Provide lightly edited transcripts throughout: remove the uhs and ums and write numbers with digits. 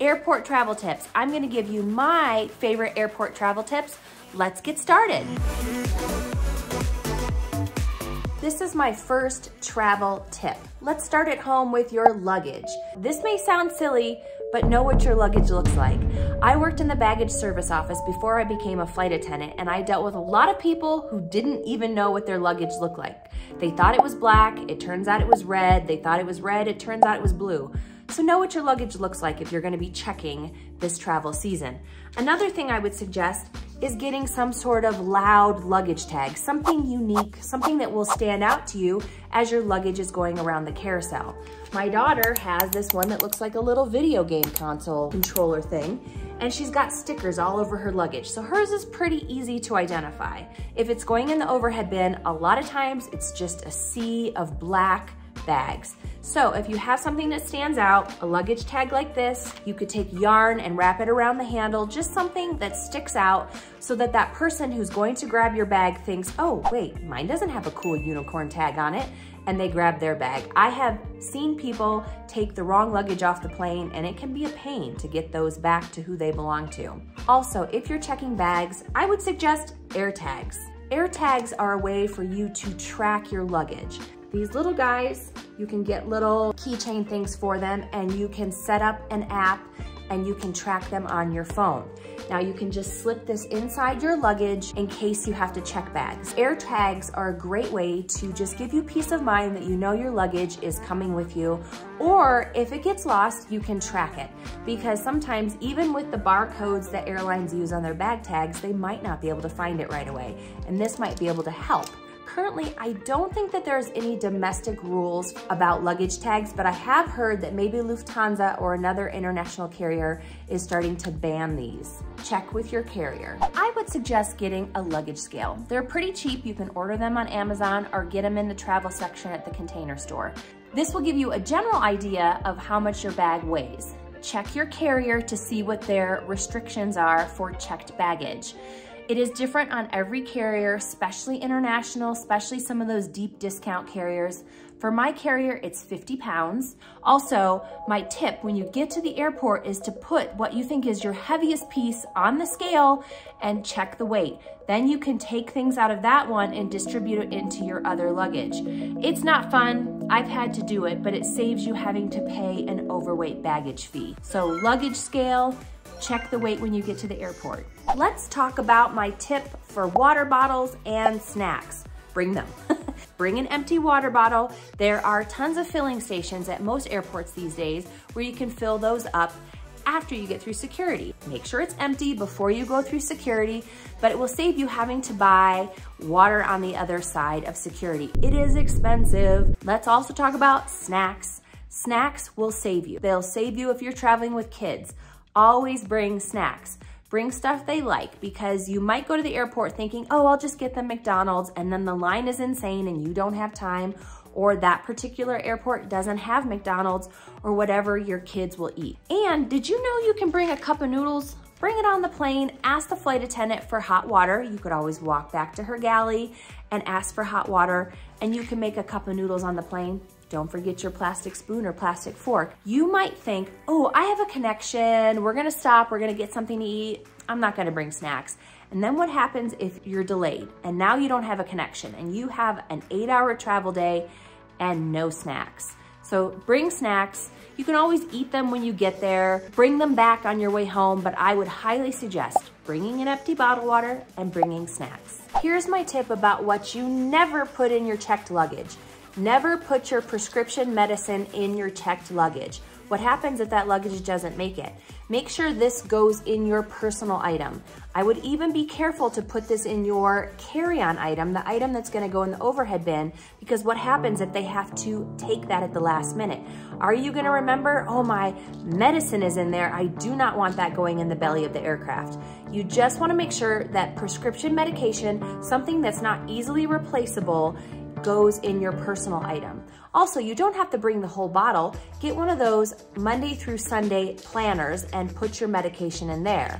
Airport travel tips. I'm gonna give you my favorite airport travel tips. Let's get started. This is my first travel tip. Let's start at home with your luggage. This may sound silly, but know what your luggage looks like. I worked in the baggage service office before I became a flight attendant, and I dealt with a lot of people who didn't even know what their luggage looked like. They thought it was black, it turns out it was red. They thought it was red, it turns out it was blue. So know what your luggage looks like if you're gonna be checking this travel season. Another thing I would suggest is getting some sort of loud luggage tag, something unique, something that will stand out to you as your luggage is going around the carousel. My daughter has this one that looks like a little video game console controller thing, and she's got stickers all over her luggage. So hers is pretty easy to identify. If it's going in the overhead bin, a lot of times it's just a sea of black bags. So if you have something that stands out, a luggage tag like this, you could take yarn and wrap it around the handle, just something that sticks out so that that person who's going to grab your bag thinks, oh wait, mine doesn't have a cool unicorn tag on it, and they grab their bag. I have seen people take the wrong luggage off the plane, and it can be a pain to get those back to who they belong to. Also, if you're checking bags, I would suggest AirTags. AirTags are a way for you to track your luggage. These little guys, you can get little keychain things for them, and you can set up an app and you can track them on your phone. Now you can just slip this inside your luggage in case you have to check bags. AirTags are a great way to just give you peace of mind that you know your luggage is coming with you, or if it gets lost, you can track it. Because sometimes even with the barcodes that airlines use on their bag tags, they might not be able to find it right away, and this might be able to help. Currently, I don't think that there's any domestic rules about luggage tags, but I have heard that maybe Lufthansa or another international carrier is starting to ban these. Check with your carrier. I would suggest getting a luggage scale. They're pretty cheap. You can order them on Amazon or get them in the travel section at the Container Store. This will give you a general idea of how much your bag weighs. Check your carrier to see what their restrictions are for checked baggage. It is different on every carrier, especially international, especially some of those deep discount carriers. For my carrier, it's 50 pounds. Also, my tip when you get to the airport is to put what you think is your heaviest piece on the scale and check the weight. Then you can take things out of that one and distribute it into your other luggage. It's not fun. I've had to do it, but it saves you having to pay an overweight baggage fee. So luggage scale, check the weight when you get to the airport. Let's talk about my tip for water bottles and snacks. Bring them. Bring an empty water bottle. There are tons of filling stations at most airports these days where you can fill those up after you get through security. Make sure it's empty before you go through security, but it will save you having to buy water on the other side of security. It is expensive. Let's also talk about snacks. Snacks will save you. They'll save you if you're traveling with kids. Always bring snacks. Bring stuff they like, because you might go to the airport thinking, oh, I'll just get them McDonald's, and then the line is insane and you don't have time, or that particular airport doesn't have McDonald's, or whatever your kids will eat. And did you know you can bring a cup of noodles? Bring it on the plane, ask the flight attendant for hot water. You could always walk back to her galley and ask for hot water, and you can make a cup of noodles on the plane. Don't forget your plastic spoon or plastic fork. You might think, oh, I have a connection. We're gonna stop, we're gonna get something to eat. I'm not gonna bring snacks. And then what happens if you're delayed and now you don't have a connection and you have an 8-hour travel day and no snacks? So bring snacks. You can always eat them when you get there. Bring them back on your way home, but I would highly suggest bringing an empty bottled water and bringing snacks. Here's my tip about what you never put in your checked luggage. Never put your prescription medicine in your checked luggage. What happens if that luggage doesn't make it? Make sure this goes in your personal item. I would even be careful to put this in your carry-on item, the item that's gonna go in the overhead bin, because what happens if they have to take that at the last minute? Are you gonna remember, oh, my medicine is in there. I do not want that going in the belly of the aircraft. You just wanna make sure that prescription medication, something that's not easily replaceable, goes in your personal item. Also, you don't have to bring the whole bottle. Get one of those Monday through Sunday planners and put your medication in there.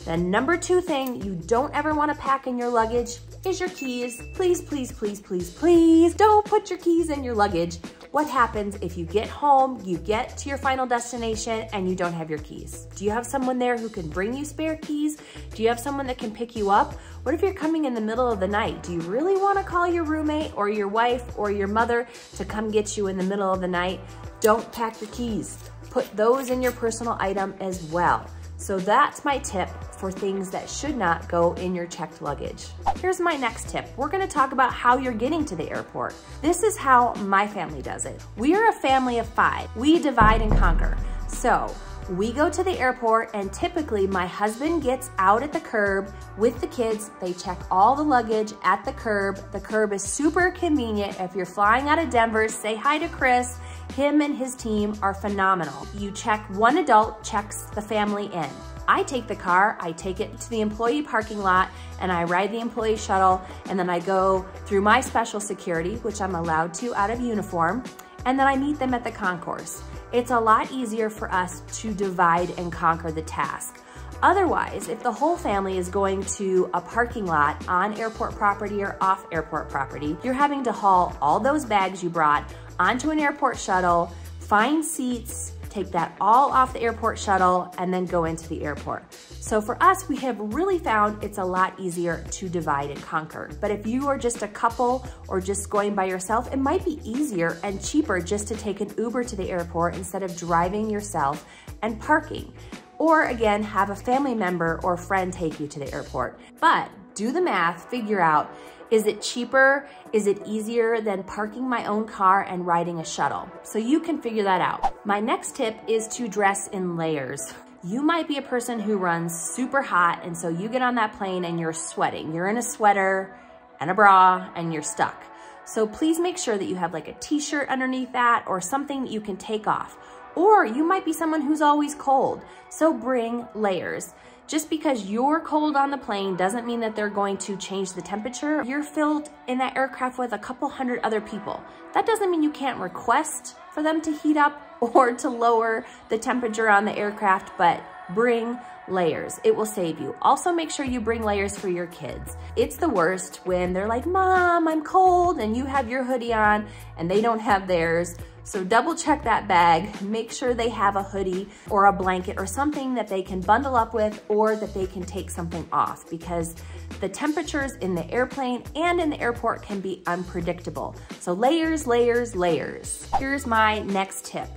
The number 2 thing you don't ever want to pack in your luggage is your keys. Please, please, please, please, please don't put your keys in your luggage. What happens if you get home, you get to your final destination, and you don't have your keys? Do you have someone there who can bring you spare keys? Do you have someone that can pick you up? What if you're coming in the middle of the night? Do you really want to call your roommate or your wife or your mother to come get you in the middle of the night? Don't pack your keys. Put those in your personal item as well. So that's my tip for things that should not go in your checked luggage. Here's my next tip. We're gonna talk about how you're getting to the airport. This is how my family does it. We are a family of 5. We divide and conquer. So we go to the airport and typically my husband gets out at the curb with the kids. They check all the luggage at the curb. The curb is super convenient. If you're flying out of Denver, say hi to Chris. Him and his team are phenomenal. You check, one adult checks the family in. I take the car, I take it to the employee parking lot, and I ride the employee shuttle, and then I go through my special security, which I'm allowed to out of uniform, and then I meet them at the concourse. It's a lot easier for us to divide and conquer the task. Otherwise, if the whole family is going to a parking lot on airport property or off airport property, you're having to haul all those bags you brought onto an airport shuttle, find seats, take that all off the airport shuttle, and then go into the airport. So for us, we have really found it's a lot easier to divide and conquer. But if you are just a couple or just going by yourself, it might be easier and cheaper just to take an Uber to the airport instead of driving yourself and parking. Or again, have a family member or friend take you to the airport. But do the math, figure out, is it cheaper? Is it easier than parking my own car and riding a shuttle? So you can figure that out. My next tip is to dress in layers. You might be a person who runs super hot, and so you get on that plane and you're sweating. You're in a sweater and a bra and you're stuck. So please make sure that you have like a t-shirt underneath that or something that you can take off. Or you might be someone who's always cold, so bring layers. Just because you're cold on the plane doesn't mean that they're going to change the temperature. You're filled in that aircraft with a couple hundred other people. That doesn't mean you can't request for them to heat up or to lower the temperature on the aircraft, but bring layers. It will save you. Also make sure you bring layers for your kids. It's the worst when they're like, Mom, I'm cold, and you have your hoodie on and they don't have theirs. So double check that bag, make sure they have a hoodie or a blanket or something that they can bundle up with or that they can take something off, because the temperatures in the airplane and in the airport can be unpredictable. So layers, layers, layers. Here's my next tip.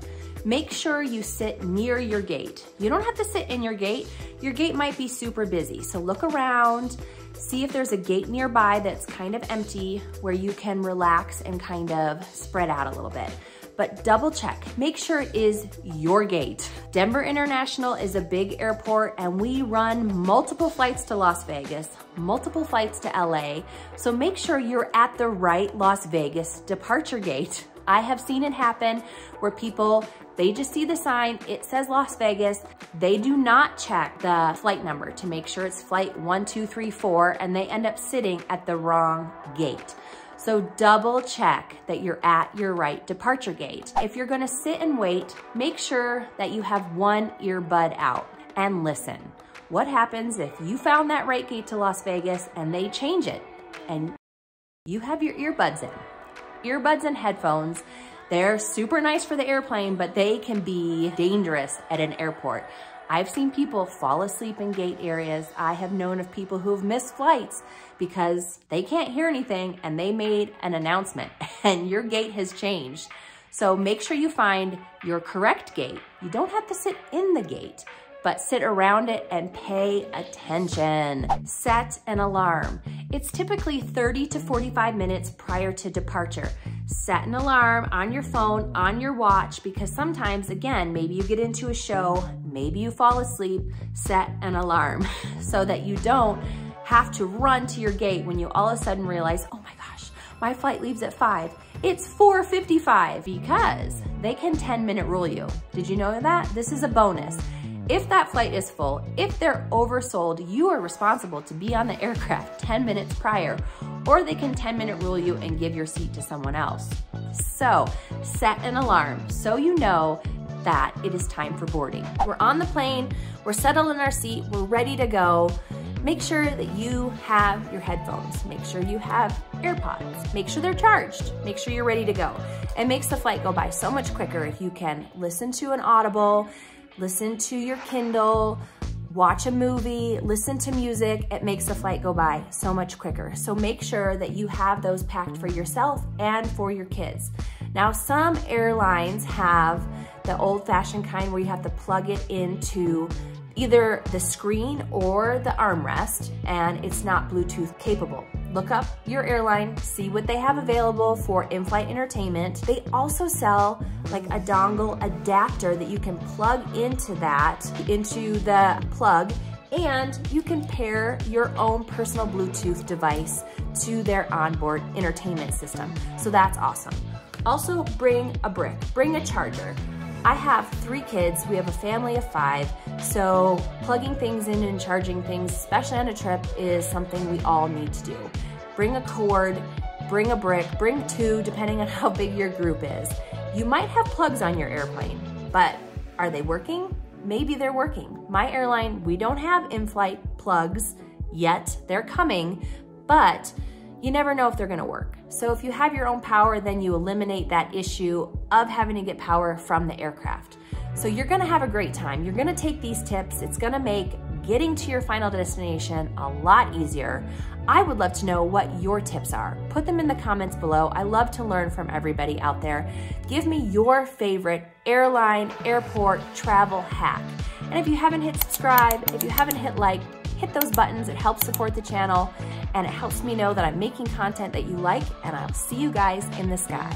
Make sure you sit near your gate. You don't have to sit in your gate. Your gate might be super busy. So look around, see if there's a gate nearby that's kind of empty where you can relax and kind of spread out a little bit. But double check, make sure it is your gate. Denver International is a big airport and we run multiple flights to Las Vegas, multiple flights to LA. So make sure you're at the right Las Vegas departure gate. I have seen it happen where people, they just see the sign, it says Las Vegas. They do not check the flight number to make sure it's flight 1234 and they end up sitting at the wrong gate. So double check that you're at your right departure gate. If you're gonna sit and wait, make sure that you have one earbud out and listen. What happens if you found that right gate to Las Vegas and they change it and you have your earbuds in? Earbuds and headphones, they're super nice for the airplane, but they can be dangerous at an airport. I've seen people fall asleep in gate areas. I have known of people who have missed flights because they can't hear anything and they made an announcement and your gate has changed. So make sure you find your correct gate. You don't have to sit in the gate, but sit around it and pay attention. Set an alarm. It's typically 30 to 45 minutes prior to departure. Set an alarm on your phone, on your watch, because sometimes, again, maybe you get into a show, maybe you fall asleep, set an alarm so that you don't have to run to your gate when you all of a sudden realize, oh my gosh, my flight leaves at 5. It's 4:55 because they can 10-minute rule you. Did you know that? This is a bonus. If that flight is full, if they're oversold, you are responsible to be on the aircraft 10 minutes prior, or they can 10-minute rule you and give your seat to someone else. So set an alarm so you know that it is time for boarding. We're on the plane, we're settled in our seat, we're ready to go. Make sure that you have your headphones. Make sure you have AirPods. Make sure they're charged. Make sure you're ready to go. It makes the flight go by so much quicker if you can listen to an Audible, listen to your Kindle, watch a movie, listen to music. It makes the flight go by so much quicker. So make sure that you have those packed for yourself and for your kids. Now, some airlines have the old-fashioned kind where you have to plug it into either the screen or the armrest, and it's not Bluetooth capable. Look up your airline, see what they have available for in-flight entertainment. They also sell like a dongle adapter that you can plug into the plug, and you can pair your own personal Bluetooth device to their onboard entertainment system. So that's awesome. Also bring a brick, bring a charger. I have 3 kids, we have a family of 5, so plugging things in and charging things, especially on a trip, is something we all need to do. Bring a cord, bring a brick, bring 2, depending on how big your group is. You might have plugs on your airplane, but are they working? Maybe they're working. My airline, we don't have in-flight plugs yet. They're coming, but you never know if they're gonna work. So if you have your own power, then you eliminate that issue of having to get power from the aircraft. So you're gonna have a great time. You're gonna take these tips. It's gonna make getting to your final destination a lot easier. I would love to know what your tips are. Put them in the comments below. I love to learn from everybody out there. Give me your favorite airline, airport, travel hack. And if you haven't hit subscribe, if you haven't hit like, hit those buttons. It helps support the channel and it helps me know that I'm making content that you like, and I'll see you guys in the sky.